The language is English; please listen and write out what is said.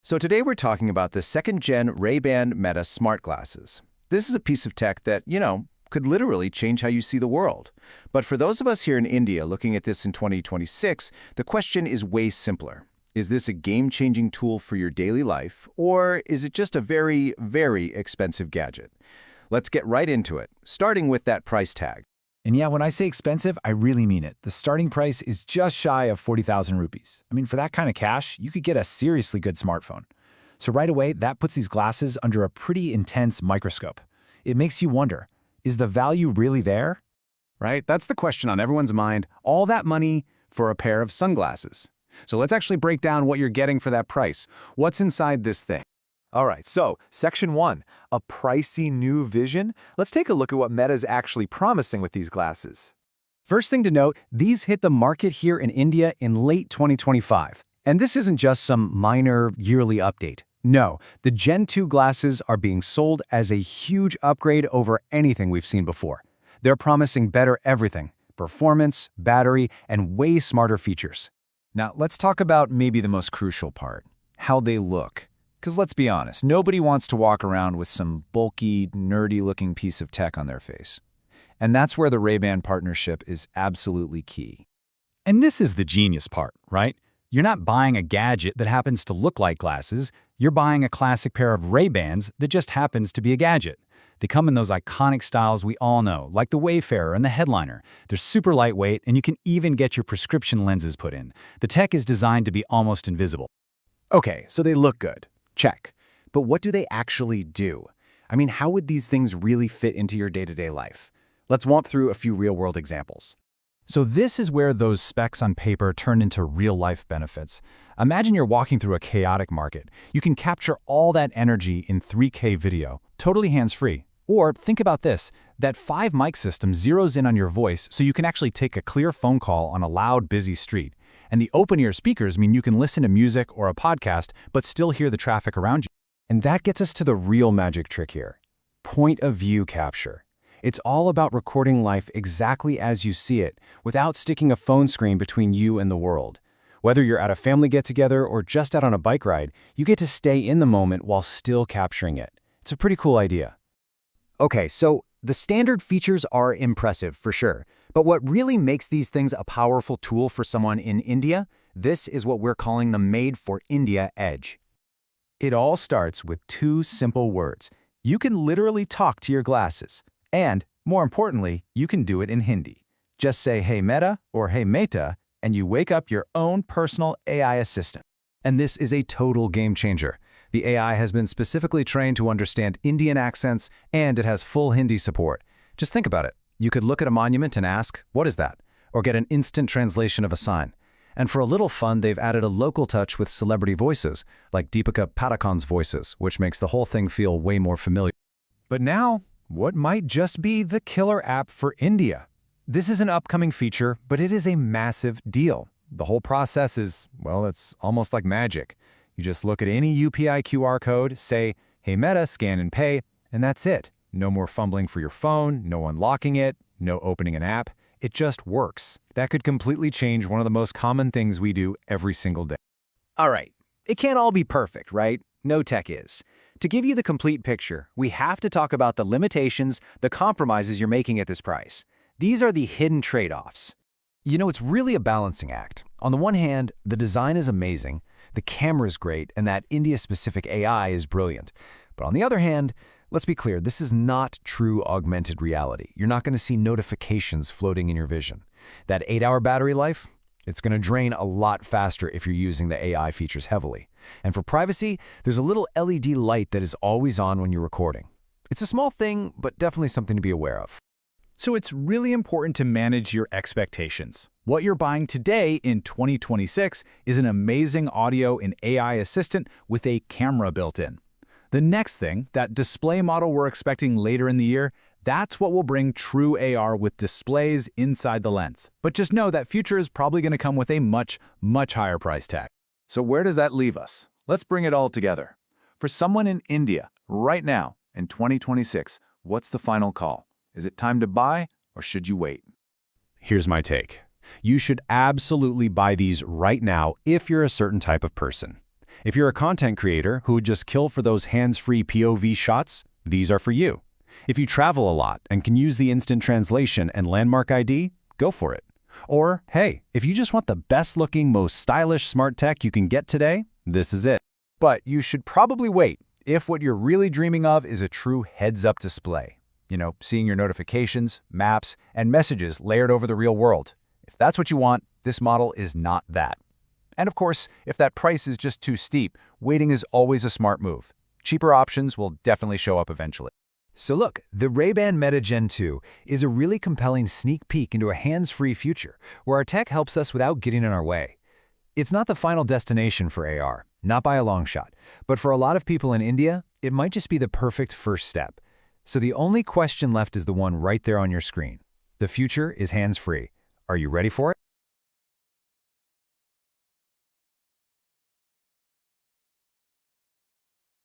So today we're talking about the second-gen Ray-Ban Meta smart glasses. This is a piece of tech that, could literally change how you see the world. But for those of us here in India looking at this in 2026, the question is way simpler. Is this a game-changing tool for your daily life, or is it just a very, very expensive gadget? Let's get right into it, starting with that price tag. And yeah, when I say expensive, I really mean it. The starting price is just shy of 40,000 rupees. I mean, for that kind of cash, you could get a seriously good smartphone. So right away, that puts these glasses under a pretty intense microscope. It makes you wonder, is the value really there? Right? That's the question on everyone's mind. All that money for a pair of sunglasses. So let's actually break down what you're getting for that price. What's inside this thing? All right, so Section 1, a pricey new vision. Let's take a look at what Meta is actually promising with these glasses. First thing to note, these hit the market here in India in late 2025. And this isn't just some minor yearly update. No, the Gen 2 glasses are being sold as a huge upgrade over anything we've seen before. They're promising better everything: performance, battery, and way smarter features. Now, let's talk about maybe the most crucial part, how they look. Because let's be honest, nobody wants to walk around with some bulky, nerdy-looking piece of tech on their face. And that's where the Ray-Ban partnership is absolutely key. And this is the genius part, right? You're not buying a gadget that happens to look like glasses. You're buying a classic pair of Ray-Bans that just happens to be a gadget. They come in those iconic styles we all know, like the Wayfarer and the Headliner. They're super lightweight, and you can even get your prescription lenses put in. The tech is designed to be almost invisible. Okay, so they look good. Check. But what do they actually do? I mean, how would these things really fit into your day-to-day life? Let's walk through a few real-world examples. So this is where those specs on paper turn into real-life benefits. Imagine you're walking through a chaotic market. You can capture all that energy in 3K video, totally hands-free. Or think about this, that 5-mic system zeroes in on your voice so you can actually take a clear phone call on a loud, busy street. And the open-ear speakers mean you can listen to music or a podcast but still hear the traffic around you. And that gets us to the real magic trick here: point of view capture. It's all about recording life exactly as you see it, without sticking a phone screen between you and the world. Whether you're at a family get-together or just out on a bike ride, you get to stay in the moment while still capturing it. It's a pretty cool idea. Okay, so the standard features are impressive for sure, but what really makes these things a powerful tool for someone in India, this is what we're calling the Made for India edge. It all starts with 2 simple words. You can literally talk to your glasses. And, more importantly, you can do it in Hindi. Just say, "Hey Meta," or "Hey Meta," and you wake up your own personal AI assistant. And this is a total game changer. The AI has been specifically trained to understand Indian accents, and it has full Hindi support. Just think about it. You could look at a monument and ask, "What is that?" Or get an instant translation of a sign. And for a little fun, they've added a local touch with celebrity voices, like Deepika Padukone's voices, which makes the whole thing feel way more familiar. But now, what might just be the killer app for India? This is an upcoming feature, but it is a massive deal. The whole process is, well, it's almost like magic. You just look at any UPI QR code, say, "Hey Meta, scan and pay," and that's it. No more fumbling for your phone, no unlocking it, no opening an app. It just works. That could completely change one of the most common things we do every single day. All right, it can't all be perfect, right? No tech is. To give you the complete picture, we have to talk about the limitations, the compromises you're making at this price. These are the hidden trade-offs. It's really a balancing act. On the one hand, the design is amazing, the camera is great, and that India-specific AI is brilliant. But on the other hand, let's be clear, this is not true augmented reality. You're not going to see notifications floating in your vision. That 8-hour battery life? It's going to drain a lot faster if you're using the AI features heavily. And for privacy, there's a little LED light that is always on when you're recording. It's a small thing, but definitely something to be aware of. So it's really important to manage your expectations. What you're buying today in 2026 is an amazing audio and AI assistant with a camera built in. The next thing, that display model we're expecting later in the year, that's what will bring true AR with displays inside the lens. But just know that future is probably going to come with a much, much higher price tag. So where does that leave us? Let's bring it all together. For someone in India, right now, in 2026, what's the final call? Is it time to buy, or should you wait? Here's my take. You should absolutely buy these right now if you're a certain type of person. If you're a content creator who would just kill for those hands-free POV shots, these are for you. If you travel a lot and can use the instant translation and landmark ID, go for it. Or, hey, if you just want the best-looking, most stylish smart tech you can get today, this is it. But you should probably wait if what you're really dreaming of is a true heads-up display. Seeing your notifications, maps, and messages layered over the real world. If that's what you want, this model is not that. And of course, if that price is just too steep, waiting is always a smart move. Cheaper options will definitely show up eventually. So look, the Ray-Ban Meta Gen 2 is a really compelling sneak peek into a hands-free future where our tech helps us without getting in our way. It's not the final destination for AR, not by a long shot, but for a lot of people in India, it might just be the perfect first step. So the only question left is the one right there on your screen. The future is hands-free. Are you ready for it?